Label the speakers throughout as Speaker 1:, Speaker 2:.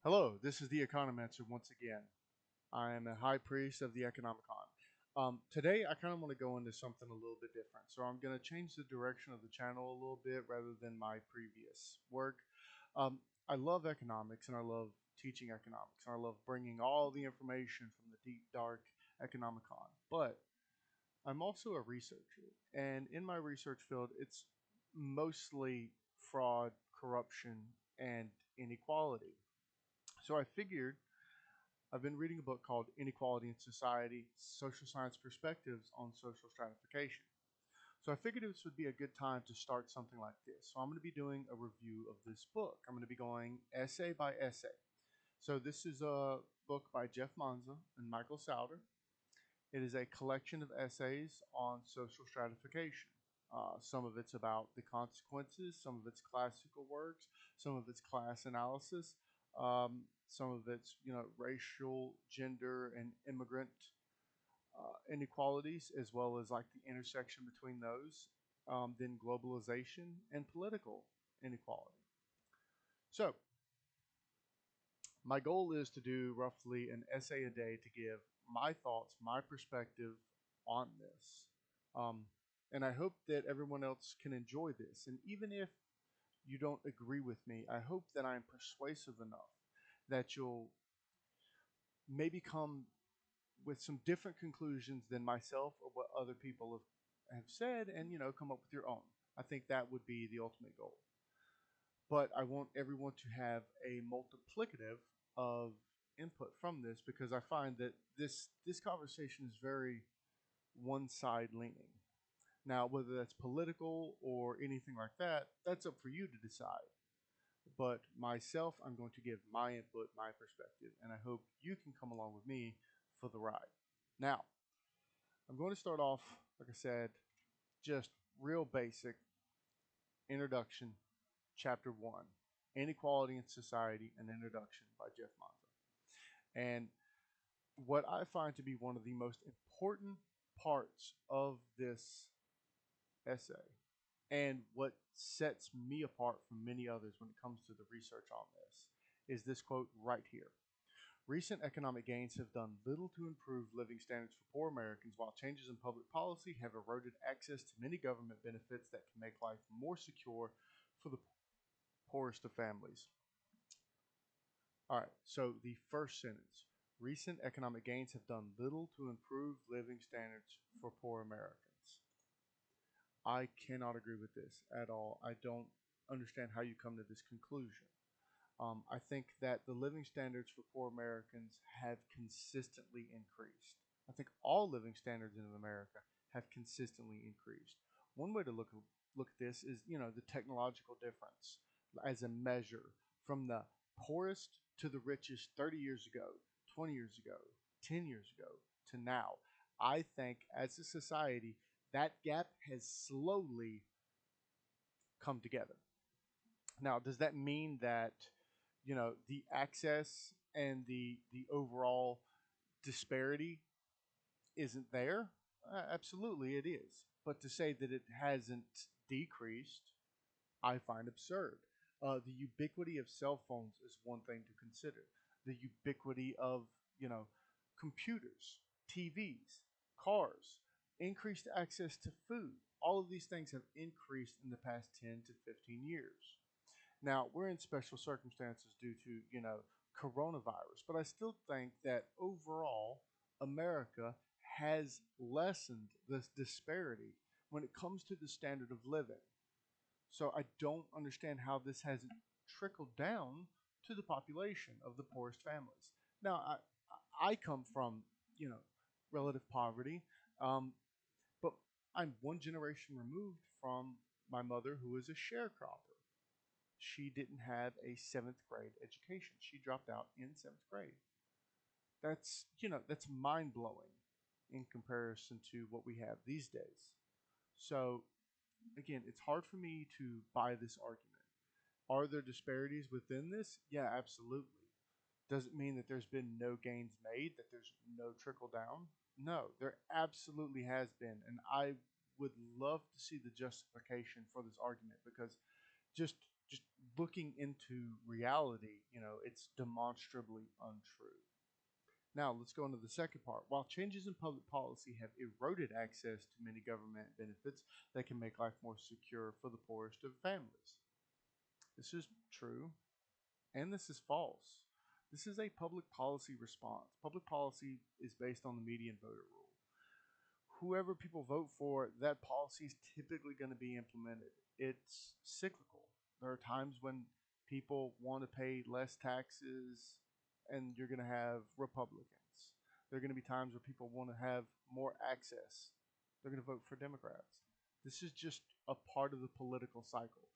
Speaker 1: Hello, this is the Economancer once again. I am a high priest of the Economicon. Today, I kind of want to go into something a little bit different. So, I'm going to change the direction of the channel a little bit rather than my previous work. Um, I love economics and I love teaching economics and I love bringing all the information from the deep, dark Economicon. But I'm also a researcher, and in my research field, it's mostly fraud, corruption, and inequality. So I figured I've been reading a book called Inequality and Society Social Science Perspectives on Social Stratification. So I figured this would be a good time to start something like this. So I'm going to be doing a review of this book. I'm going to be going essay by essay. So this is a book by Jeff Manza and Michael Sauder. It is a collection of essays on social stratification. Some of it's about the consequences, some of it's classical works, some of it's class analysis, some of it's racial, gender, and immigrant inequalities, as well as like the intersection between those, then globalization and political inequality. So my goal is to do roughly an essay a day to give my thoughts, my perspective on this. Um, and I hope that everyone else can enjoy this. And even if you don't agree with me, I hope that I'm persuasive enough that you'll maybe come with some different conclusions than myself or what other people have said and, come up with your own. I think that would be the ultimate goal. But I want everyone to have a multiplicative of input from this because I find that this conversation is very one side leaning. Now, whether that's political or anything like that, that's up for you to decide. But myself, I'm going to give my input, my perspective, and I hope you can come along with me for the ride. Now, I'm going to start off, like I said, just real basic introduction, chapter 1, Inequality in Society, an Introduction by Jeff Manza. And what I find to be one of the most important parts of this essay and what sets me apart from many others when it comes to the research on this is this quote right here. Recent economic gains have done little to improve living standards for poor Americans, while changes in public policy have eroded access to many government benefits that can make life more secure for the poorest of families. All right, so the first sentence. Recent economic gains have done little to improve living standards for poor Americans. I cannot agree with this at all. I don't understand how you come to this conclusion. I think that the living standards for poor Americans have consistently increased. I think all living standards in America have consistently increased. One way to look at this is, the technological difference as a measure from the poorest to the richest 30 years ago, 20 years ago, 10 years ago to now. I think as a society, that gap has slowly come together. Now, does that mean that the access and the overall disparity isn't there? Absolutely, it is. But to say that it hasn't decreased, I find absurd. The ubiquity of cell phones is one thing to consider. The ubiquity of computers, TVs, cars, increased access to food. All of these things have increased in the past 10 to 15 years. Now, we're in special circumstances due to, coronavirus, but I still think that overall, America has lessened this disparity when it comes to the standard of living. So I don't understand how this hasn't trickled down to the population of the poorest families. Now, I come from, you know, relative poverty, um, but I'm one generation removed from my mother who is a sharecropper. She didn't have a seventh grade education. She dropped out in seventh grade. That's mind blowing in comparison to what we have these days. So again, it's hard for me to buy this argument. Are there disparities within this? Yeah, absolutely. Does it mean that there's been no gains made, that there's no trickle down? No, there absolutely has been. And I would love to see the justification for this argument because just just looking into reality, it's demonstrably untrue. Now, let's go into the second part. While changes in public policy have eroded access to many government benefits that can make life more secure for the poorest of families. This is true, and this is false. This is a public policy response. Public policy is based on the median voter rule. Whoever people vote for, that policy is typically going to be implemented. It's cyclical. There are times when people want to pay less taxes, and you're going to have Republicans. There are going to be times where people want to have more access. They're going to vote for Democrats. This is just a part of the political cycle.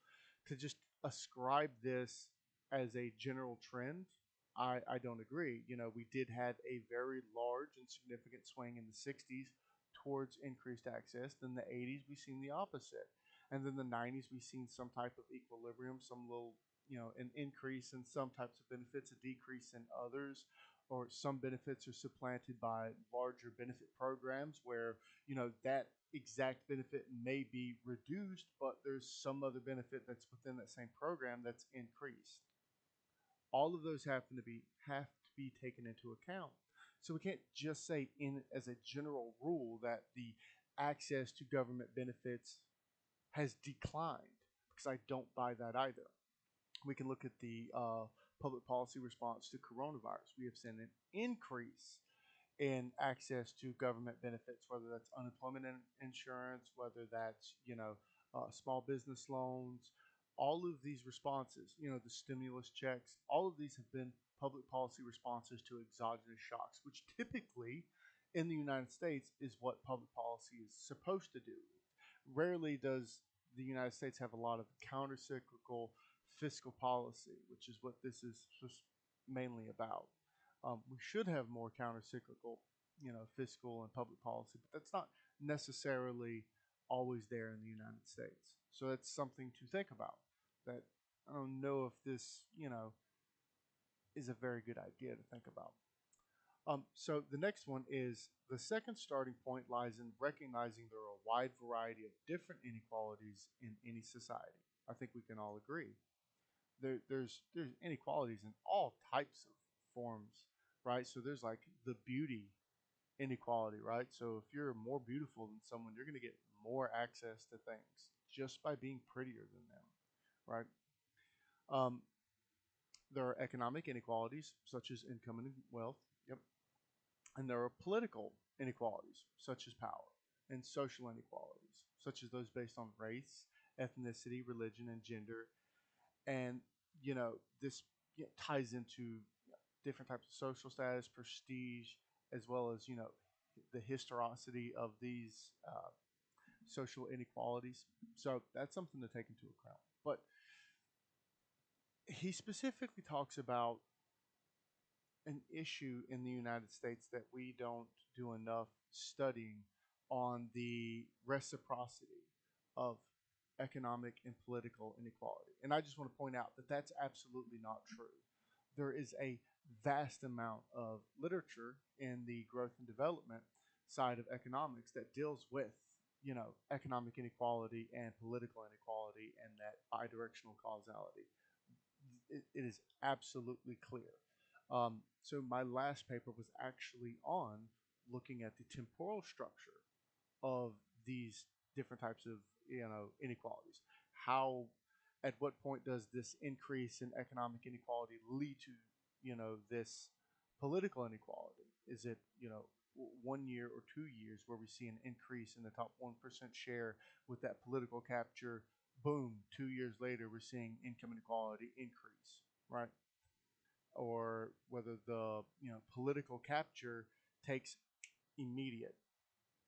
Speaker 1: To just ascribe this as a general trend, I don't agree. We did have a very large and significant swing in the 60s towards increased access. Then the 80s, we've seen the opposite. And then the 90s, we've seen some type of equilibrium, some little, an increase in some types of benefits, a decrease in others, or some benefits are supplanted by larger benefit programs where, that exact benefit may be reduced, but there's some other benefit that's within that same program that's increased. All of those have to be taken into account. So we can't just say in as a general rule that the access to government benefits has declined, because I don't buy that either. We can look at the public policy response to coronavirus. We have seen an increase in access to government benefits, whether that's unemployment insurance, whether that's small business loans. All of these responses, the stimulus checks, all of these have been public policy responses to exogenous shocks, which typically in the United States is what public policy is supposed to do. Rarely does the United States have a lot of countercyclical fiscal policy, which is what this is just mainly about. We should have more countercyclical, fiscal and public policy, but that's not necessarily always there in the United States. So that's something to think about. That I don't know if this, is a very good idea to think about. So the next one is the second starting point lies in recognizing there are a wide variety of different inequalities in any society. I think we can all agree. There's inequalities in all types of forms, right? So there's like the beauty inequality, right? So if you're more beautiful than someone, you're going to get more access to things just by being prettier than them, right? Um, there are economic inequalities such as income and wealth. Yep. And there are political inequalities such as power, and social inequalities such as those based on race, ethnicity, religion, and gender. And this ties into different types of social status, prestige, as well as the historicity of these social inequalities. So that's something to take into account. But he specifically talks about an issue in the United States that we don't do enough studying on the reciprocity of economic and political inequality. And I just want to point out that that's absolutely not true. There is a vast amount of literature in the growth and development side of economics that deals with, economic inequality and political inequality and that bidirectional causality. It is absolutely clear. So my last paper was actually on looking at the temporal structure of these different types of inequalities. How, at what point does this increase in economic inequality lead to this political inequality? Is it 1 year or 2 years where we see an increase in the top 1% share with that political capture? Boom, 2 years later we're seeing income inequality increase, right? Or whether the political capture takes immediate.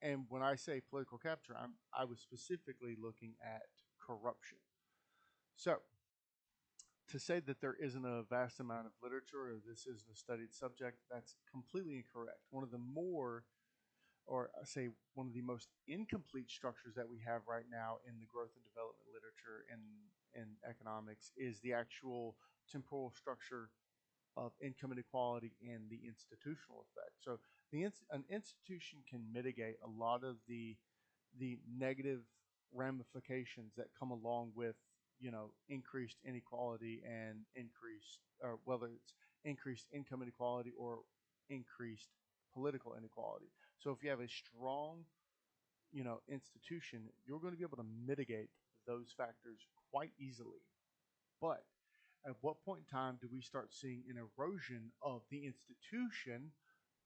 Speaker 1: And when I say political capture, I was specifically looking at corruption. So to say that there isn't a vast amount of literature or this isn't a studied subject, that's completely incorrect. One of the more, or I say one of the most incomplete structures that we have right now in the growth and development literature in economics is the actual temporal structure of income inequality and the institutional effect. So an institution can mitigate a lot of the negative ramifications that come along with increased inequality and increased, or whether it's increased income inequality or increased political inequality. So if you have a strong, institution, you're going to be able to mitigate those factors quite easily. But at what point in time do we start seeing an erosion of the institution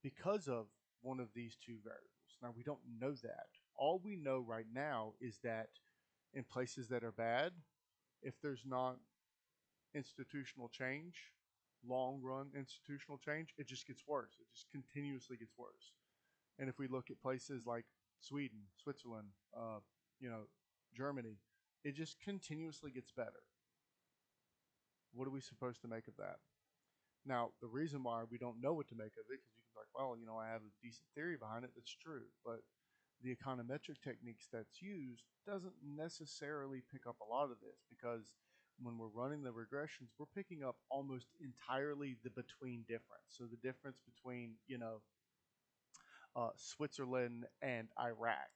Speaker 1: because of one of these two variables? Now, we don't know that. All we know right now is that in places that are bad, if there's not institutional change, long run institutional change, it just gets worse. It just continuously gets worse. And if we look at places like Sweden, Switzerland, you know, Germany, it just continuously gets better. What are we supposed to make of that? Now, the reason why we don't know what to make of it, because you can be like, well, I have a decent theory behind it. That's true. But the econometric techniques that's used doesn't necessarily pick up a lot of this, because when we're running the regressions, we're picking up almost entirely the between difference. So the difference between, Switzerland and Iraq,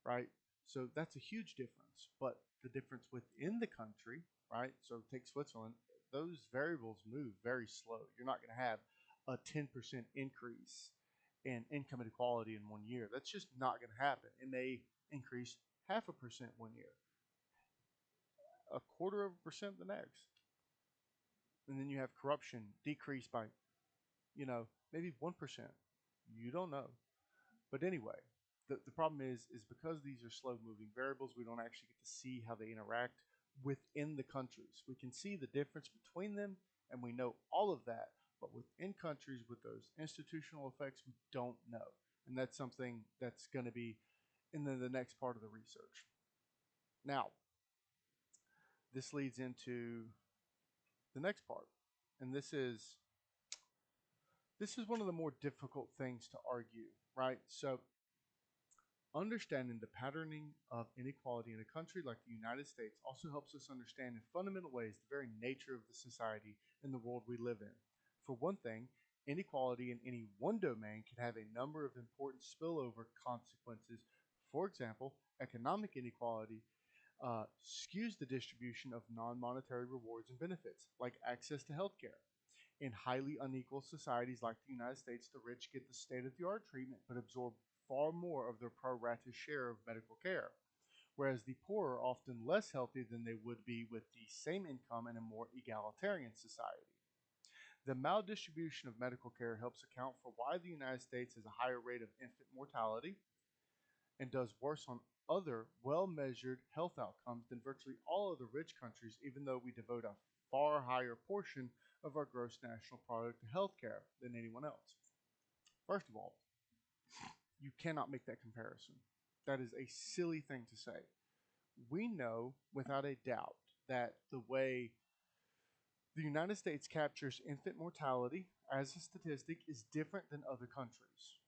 Speaker 1: right? So that's a huge difference. But the difference within the country, right? So take Switzerland, those variables move very slow. You're not going to have a 10% increase in income inequality in one year. That's just not going to happen. It may increase 0.5% one year, a quarter of a percent the next. And then you have corruption decrease by, maybe 1%. You don't know. But anyway, the problem is because these are slow moving variables, we don't actually get to see how they interact within the countries. We can see the difference between them, and we know all of that. But within countries with those institutional effects, we don't know. And that's something that's going to be in the next part of the research. Now, this leads into the next part. And this is one of the more difficult things to argue, right? So understanding the patterning of inequality in a country like the United States also helps us understand in fundamental ways the very nature of the society and the world we live in. For one thing, inequality in any one domain can have a number of important spillover consequences. For example, economic inequality skews the distribution of non-monetary rewards and benefits, like access to healthcare. In highly unequal societies like the United States, the rich get the state-of-the-art treatment but absorb far more of their pro rata share of medical care, whereas the poor are often less healthy than they would be with the same income in a more egalitarian society. The maldistribution of medical care helps account for why the United States has a higher rate of infant mortality and does worse on other well-measured health outcomes than virtually all other rich countries, even though we devote a far higher portion of our gross national product to healthcare than anyone else. First of all, you cannot make that comparison. That is a silly thing to say. We know without a doubt that the way the United States captures infant mortality as a statistic is different than other countries.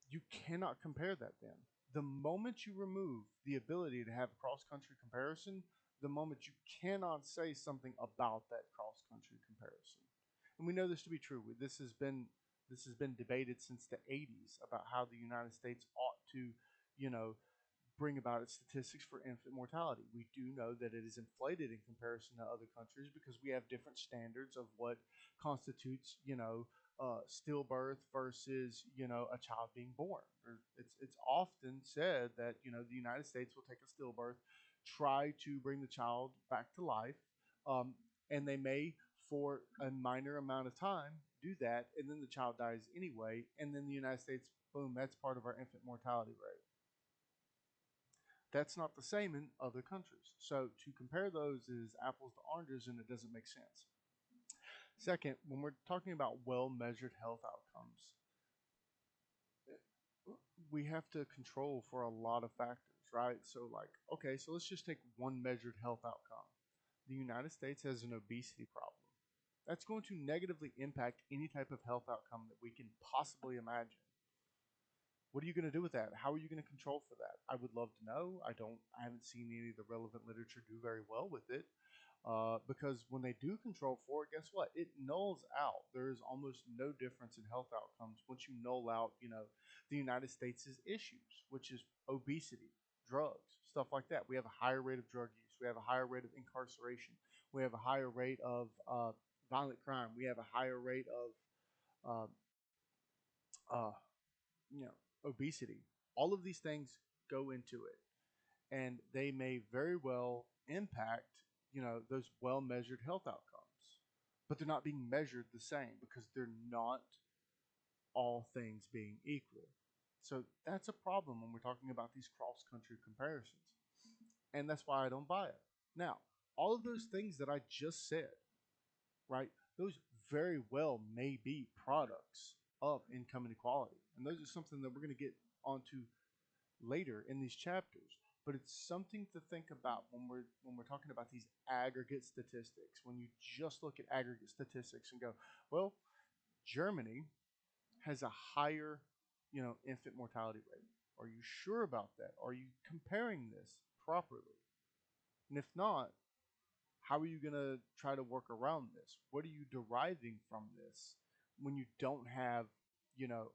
Speaker 1: You cannot compare that then. The moment you remove the ability to have a cross-country comparison, the moment you cannot say something about that cross-country comparison. And we know this to be true. This has been debated since the 80s about how the United States ought to, bring about its statistics for infant mortality. We do know that it is inflated in comparison to other countries because we have different standards of what constitutes, stillbirth versus, a child being born. It's often said that, the United States will take a stillbirth, try to bring the child back to life, and they may, for a minor amount of time, do that, and then the child dies anyway, and then the United States, boom, that's part of our infant mortality rate. That's not the same in other countries. So to compare those is apples to oranges, and it doesn't make sense. Second, when we're talking about well-measured health outcomes, we have to control for a lot of factors, right? So okay, so let's just take one measured health outcome. The United States has an obesity problem. That's going to negatively impact any type of health outcome that we can possibly imagine. What are you going to do with that? How are you going to control for that? I would love to know. I haven't seen any of the relevant literature do very well with it. Because when they do control for it, guess what? It nulls out. There is almost no difference in health outcomes once you null out, the United States' issues, which is obesity, drugs, stuff like that. We have a higher rate of drug use. We have a higher rate of incarceration. We have a higher rate of violent crime. We have a higher rate of uh, obesity. All of these things go into it, and they may very well impact those well measured health outcomes, but they're not being measured the same because they're not all things being equal. So that's a problem when we're talking about these cross country comparisons, and that's why I don't buy it. Now, all of those things that I just said, right? Those very well may be products of income inequality, and those are something that we're going to get onto later in these chapters. But it's something to think about when we're talking about these aggregate statistics. When you just look at aggregate statistics and go, well, Germany has a higher, infant mortality rate. Are you sure about that? Are you comparing this properly? And if not, how are you going to try to work around this? What are you deriving from this when you don't have,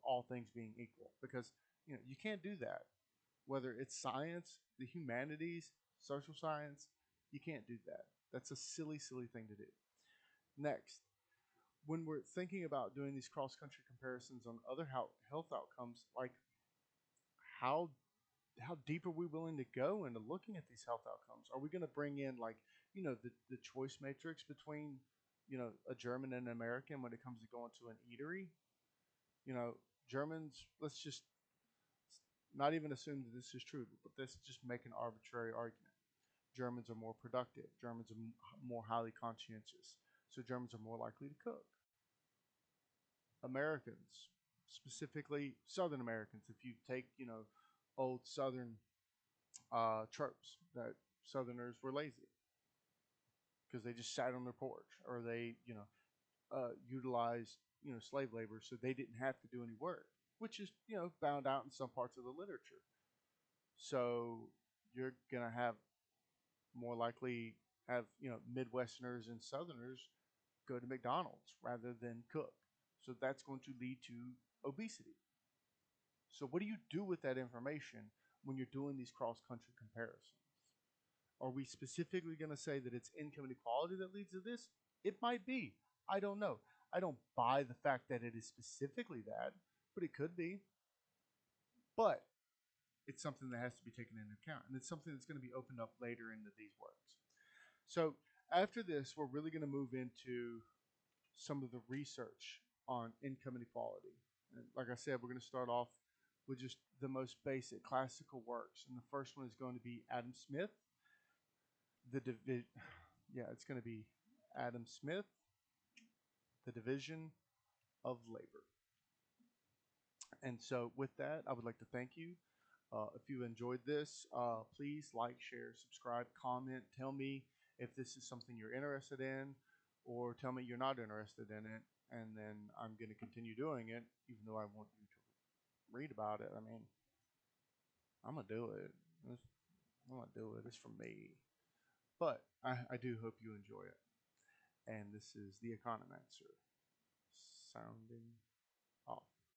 Speaker 1: all things being equal? Because, you can't do that. Whether it's science, the humanities, social science, you can't do that. That's a silly, silly thing to do. Next, when we're thinking about doing these cross country comparisons on other health outcomes, like how how deep are we willing to go into looking at these health outcomes? Are we going to bring in like the choice matrix between a German and an American when it comes to going to an eatery? Germans. Let's just not even assume that this is true, but let's just make an arbitrary argument. Germans are more productive. Germans are more highly conscientious, so Germans are more likely to cook. Americans, specifically Southern Americans, if you take old Southern tropes that Southerners were lazy because they just sat on their porch, or they utilized slave labor, so they didn't have to do any work, which is found out in some parts of the literature. So you're gonna have more likely have Midwesterners and Southerners go to McDonald's rather than cook. So that's going to lead to obesity. So what do you do with that information when you're doing these cross-country comparisons? Are we specifically going to say that it's income inequality that leads to this? It might be. I don't know. I don't buy the fact that it is specifically that, but it could be. But it's something that has to be taken into account, and it's something that's going to be opened up later into these works. So after this, we're really going to move into some of the research on income inequality. And like I said, we're going to start off with just the most basic classical works. And the first one is going to be Adam Smith. It's going to be Adam Smith, The Division of Labor. And so with that, I would like to thank you. If you enjoyed this, please like, share, subscribe, comment. Tell me if this is something you're interested in, or tell me you're not interested in it, and then I'm going to continue doing it, even though I want you to read about it. I mean, I'm going to do it. I'm going to do it. It's for me. But I do hope you enjoy it. And this is the Economancer, sounding off.